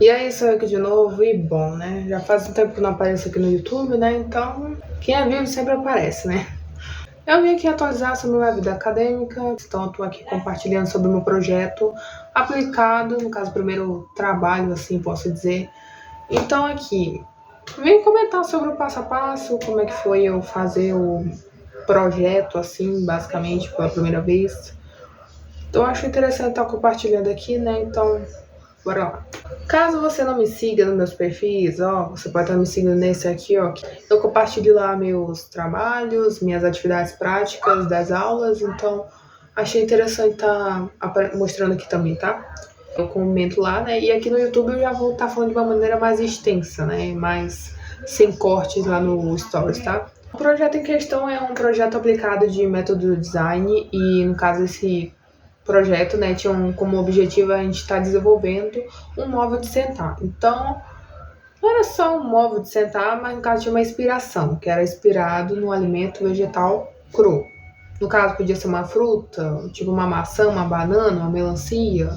E aí, sou eu aqui de novo e bom, né? Já faz um tempo que eu não apareço aqui no YouTube, né? Então, quem é vivo sempre aparece, né? Eu vim aqui atualizar sobre a minha vida acadêmica, então eu tô aqui compartilhando sobre o meu projeto aplicado, no caso, o primeiro trabalho, assim, posso dizer. Então, aqui, vim comentar sobre o passo a passo, como é que foi eu fazer o projeto, assim, basicamente, pela primeira vez. Então, eu acho interessante estar compartilhando aqui, né? Então, bora lá. Caso você não me siga nos meus perfis, ó, você pode estar me seguindo nesse aqui, ó. Eu compartilho lá meus trabalhos, minhas atividades práticas das aulas, então achei interessante estar mostrando aqui também, tá? Eu comento lá, né? E aqui no YouTube eu já vou estar falando de uma maneira mais extensa, né? Mais sem cortes lá no Stories, tá? O projeto em questão é um projeto aplicado de método design e, no caso, esse projeto, né, tinha como objetivo a gente estar desenvolvendo um móvel de sentar. Então, não era só um móvel de sentar, mas no caso tinha uma inspiração, que era inspirado no alimento vegetal cru. No caso, podia ser uma fruta, tipo uma maçã, uma banana, uma melancia,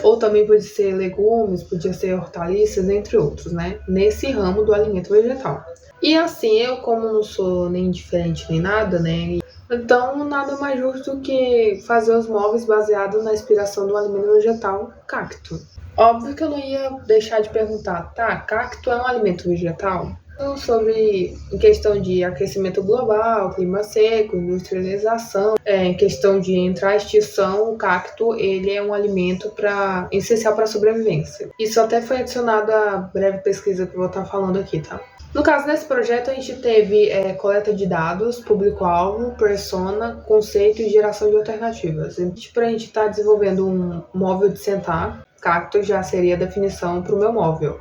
ou também podia ser legumes, podia ser hortaliças, entre outros, né? Nesse ramo do alimento vegetal. E assim, eu como não sou nem diferente nem nada, né? Então, nada mais justo que fazer os móveis baseados na inspiração do alimento vegetal cacto. Óbvio que eu não ia deixar de perguntar, tá, cacto é um alimento vegetal? Então, sobre em questão de aquecimento global, clima seco, industrialização, em questão de entrar em extinção, o cacto ele é um alimento essencial para a sobrevivência. Isso até foi adicionado à breve pesquisa que eu vou estar falando aqui, tá? No caso desse projeto, a gente teve coleta de dados, público-alvo, persona, conceito e geração de alternativas. Para a gente estar desenvolvendo um móvel de sentar, cacto já seria a definição para o meu móvel.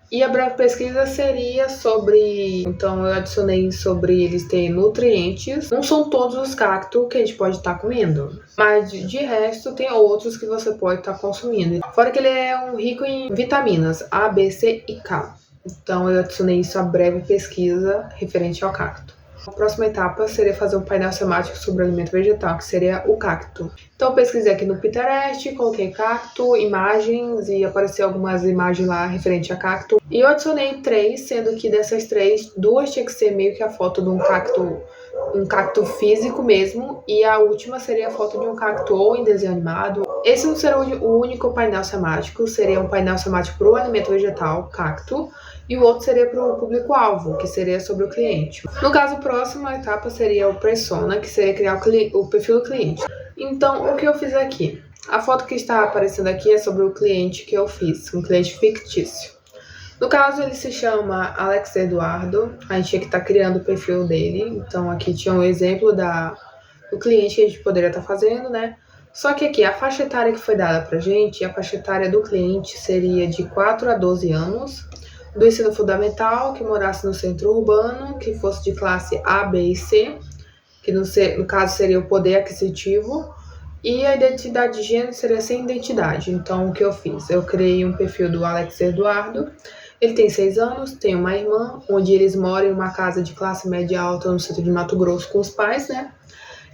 E a breve pesquisa seria sobre... Então, eu adicionei sobre eles terem nutrientes. Não são todos os cactos que a gente pode estar comendo, mas de resto tem outros que você pode estar consumindo. Fora que ele é rico em vitaminas A, B, C e K. Então, eu adicionei isso à breve pesquisa referente ao cacto. A próxima etapa seria fazer um painel semático sobre o alimento vegetal, que seria o cacto. Então, eu pesquisei aqui no Pinterest, coloquei cacto, imagens, e apareceu algumas imagens lá referente a cacto. E eu adicionei 3, sendo que dessas 3, 2 tinha que ser meio que a foto de um cacto físico mesmo, e a última seria a foto de um cacto ou em desenho animado. Esse não será o único painel semático, seria um painel semático para o alimento vegetal, cacto, e o outro seria para o público-alvo, que seria sobre o cliente. No caso, a próxima etapa seria o persona, que seria criar o perfil do cliente. Então, o que eu fiz aqui? A foto que está aparecendo aqui é sobre o cliente que eu fiz, um cliente fictício. No caso, ele se chama Alex Eduardo, a gente tinha que estar criando o perfil dele, então aqui tinha um exemplo do cliente que a gente poderia estar fazendo, né? Só que aqui, a faixa etária que foi dada pra gente, a faixa etária do cliente seria de 4 a 12 anos, do ensino fundamental, que morasse no centro urbano, que fosse de classe A, B e C, que no caso seria o poder aquisitivo, e a identidade de gênero seria sem identidade. Então, o que eu fiz? Eu criei um perfil do Alex Eduardo, ele tem 6 anos, tem uma irmã, onde eles moram em uma casa de classe média alta no centro de Mato Grosso com os pais, né?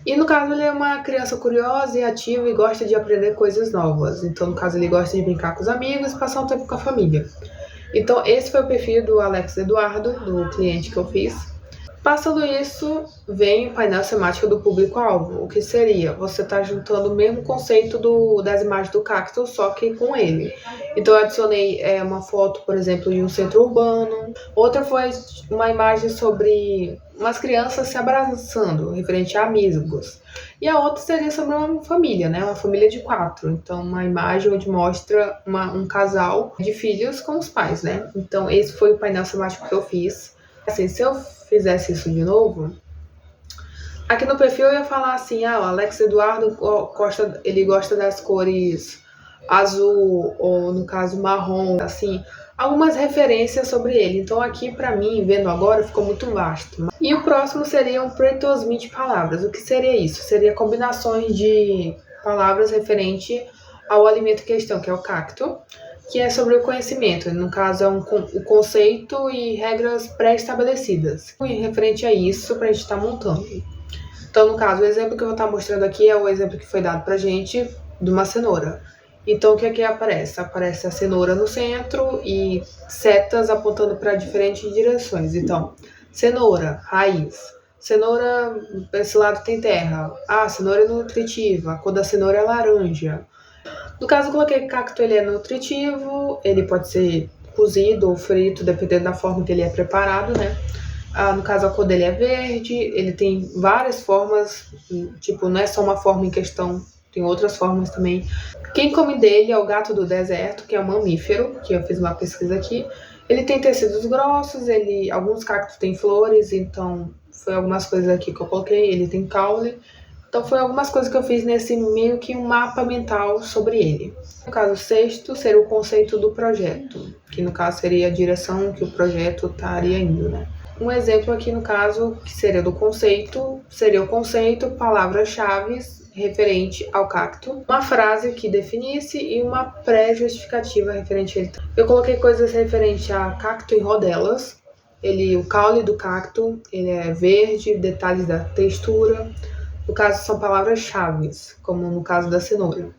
E no caso ele é uma criança curiosa e ativa e gosta de aprender coisas novas. Então, no caso, ele gosta de brincar com os amigos e passar um tempo com a família. Então, esse foi o perfil do Alex Eduardo, do cliente que eu fiz. Passando isso, vem o painel semático do público-alvo. O que seria? Você está juntando o mesmo conceito das imagens do cacto, só que com ele. Então, eu adicionei uma foto, por exemplo, de um centro urbano. Outra foi uma imagem sobre umas crianças se abraçando, referente a amigos. E a outra seria sobre uma família, né? Uma família de 4. Então, uma imagem onde mostra um casal de filhos com os pais, né? Então, esse foi o painel semático que eu fiz. Assim, se eu fizesse isso de novo, aqui no perfil eu ia falar assim, o Alex Eduardo ele gosta das cores azul, ou no caso marrom, assim, algumas referências sobre ele. Então aqui pra mim, vendo agora, ficou muito vasto. E o próximo seria um pretosmith palavras. O que seria isso? Seria combinações de palavras referente ao alimento em questão, que é o cacto, que é sobre o conhecimento. No caso, é o conceito e regras pré-estabelecidas. E referente a isso, pra gente estar montando. Então, no caso, o exemplo que eu vou estar mostrando aqui é o exemplo que foi dado pra gente de uma cenoura. Então, o que aqui aparece? Aparece a cenoura no centro e setas apontando para diferentes direções. Então, cenoura, raiz. Cenoura, esse lado tem terra. Ah, cenoura é nutritiva. A cor da cenoura é laranja. No caso, eu coloquei cacto, ele é nutritivo. Ele pode ser cozido ou frito, dependendo da forma que ele é preparado, né? No caso, a cor dele é verde. Ele tem várias formas. Tipo, não é só uma forma em questão. Tem outras formas também. Quem come dele é o gato do deserto, que é um mamífero, que eu fiz uma pesquisa aqui. Ele tem tecidos grossos, alguns cactos têm flores, então foi algumas coisas aqui que eu coloquei. Ele tem caule. Então foi algumas coisas que eu fiz nesse meio que um mapa mental sobre ele. No caso, o sexto seria o conceito do projeto, que no caso seria a direção que o projeto estaria indo, né? Um exemplo aqui no caso, que seria do conceito, seria o conceito, palavras-chave referente ao cacto, uma frase que definisse e uma pré-justificativa referente a ele. Eu coloquei coisas referentes a cacto e rodelas. O caule do cacto, ele é verde, detalhes da textura. No caso, são palavras-chave, como no caso da cenoura.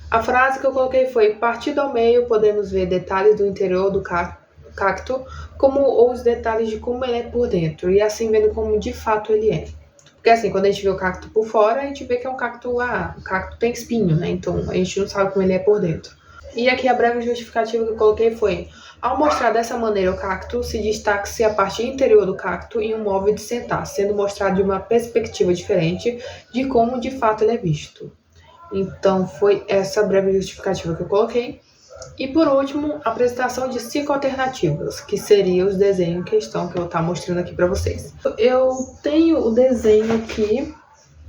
A frase que eu coloquei foi: partido ao meio, podemos ver detalhes do interior do cacto, ou os detalhes de como ele é por dentro, e assim vendo como de fato ele é. Porque assim, quando a gente vê o cacto por fora, a gente vê que é um cacto, o cacto tem espinho, né? Então a gente não sabe como ele é por dentro. E aqui a breve justificativa que eu coloquei foi: ao mostrar dessa maneira o cacto, se destaca-se a parte interior do cacto em um móvel de sentar, sendo mostrado de uma perspectiva diferente de como de fato ele é visto. Então foi essa breve justificativa que eu coloquei. E por último, a apresentação de 5 alternativas, que seriam os desenhos em questão que eu vou estar mostrando aqui para vocês. Eu tenho o desenho aqui,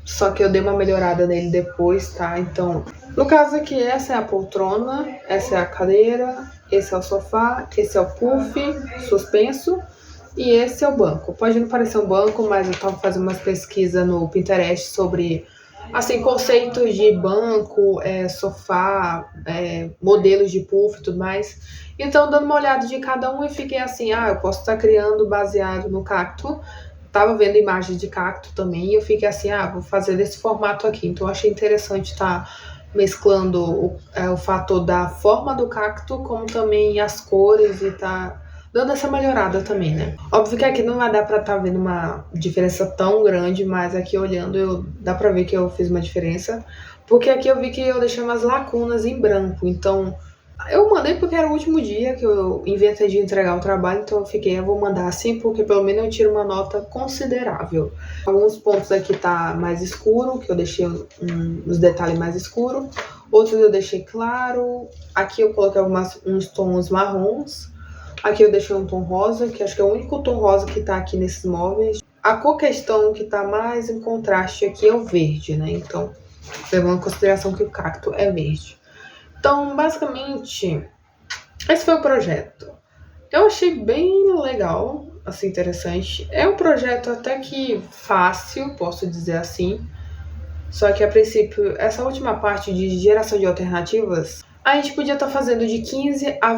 só que eu dei uma melhorada nele depois, tá? Então, no caso aqui, essa é a poltrona, essa é a cadeira, esse é o sofá, esse é o puff suspenso e esse é o banco. Pode não parecer um banco, mas eu estava fazendo umas pesquisas no Pinterest sobre assim, conceitos de banco, sofá, modelos de puff e tudo mais. Então, dando uma olhada de cada um, eu fiquei assim, eu posso estar criando baseado no cacto. Tava vendo imagens de cacto também e eu fiquei assim, vou fazer desse formato aqui. Então, eu achei interessante estar mesclando o fator da forma do cacto, como também as cores e tá dando essa melhorada também, né? Óbvio que aqui não vai dar pra estar vendo uma diferença tão grande, mas aqui olhando dá pra ver que eu fiz uma diferença. Porque aqui eu vi que eu deixei umas lacunas em branco, então eu mandei porque era o último dia que eu inventei de entregar o trabalho, então eu vou mandar assim, porque pelo menos eu tiro uma nota considerável. Alguns pontos aqui tá mais escuro, que eu deixei os detalhes mais escuros. Outros eu deixei claro. Aqui eu coloquei uns tons marrons. Aqui eu deixei um tom rosa, que acho que é o único tom rosa que tá aqui nesses móveis. A cor questão que tá mais em contraste aqui é o verde, né? Então, levando em consideração que o cacto é verde. Então, basicamente, esse foi o projeto. Eu achei bem legal, assim, interessante. É um projeto até que fácil, posso dizer assim. Só que, a princípio, essa última parte de geração de alternativas, a gente podia estar fazendo de 15 a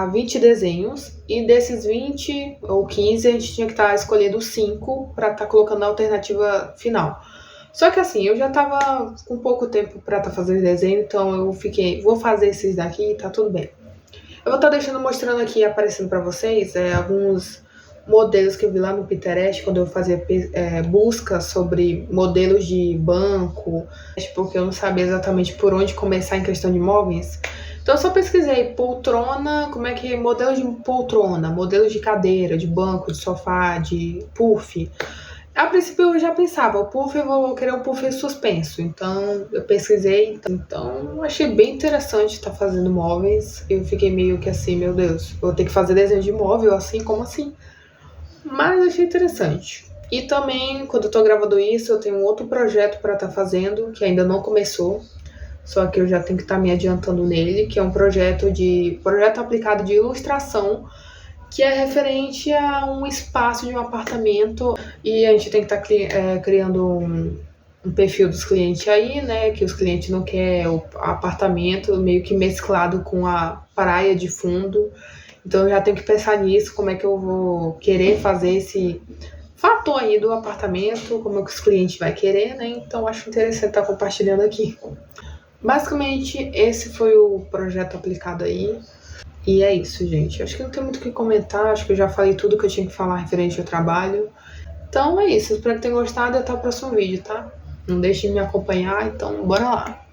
20 desenhos. E desses 20 ou 15, a gente tinha que estar escolhendo 5 para estar colocando a alternativa final. Só que assim, eu já tava com pouco tempo pra estar fazendo desenho, então eu vou fazer esses daqui e tá tudo bem. Eu vou estar mostrando aqui, aparecendo pra vocês, alguns modelos que eu vi lá no Pinterest, quando eu fazia busca sobre modelos de banco, porque eu não sabia exatamente por onde começar em questão de móveis. Então eu só pesquisei poltrona, modelos de poltrona, modelos de cadeira, de banco, de sofá, de puff. A princípio eu já pensava, o puff eu vou querer um puff suspenso, então eu pesquisei, então achei bem interessante estar fazendo móveis. Eu fiquei meio que assim, meu Deus, vou ter que fazer desenho de móvel assim, como assim? Mas achei interessante. E também, quando eu tô gravando isso, eu tenho um outro projeto para estar fazendo, que ainda não começou, só que eu já tenho que estar me adiantando nele, que é um projeto aplicado de ilustração, que é referente a um espaço de um apartamento, e a gente tem que estar criando um perfil dos clientes aí, né, que os clientes não querem o apartamento meio que mesclado com a praia de fundo. Então eu já tenho que pensar nisso, como é que eu vou querer fazer esse fator aí do apartamento, como é que os clientes vão querer, né, então acho interessante estar compartilhando aqui. Basicamente, esse foi o projeto aplicado aí. E é isso, gente. Acho que não tem muito o que comentar. Acho que eu já falei tudo que eu tinha que falar referente ao trabalho. Então é isso. Espero que tenham gostado e até o próximo vídeo, tá? Não deixem de me acompanhar, então bora lá.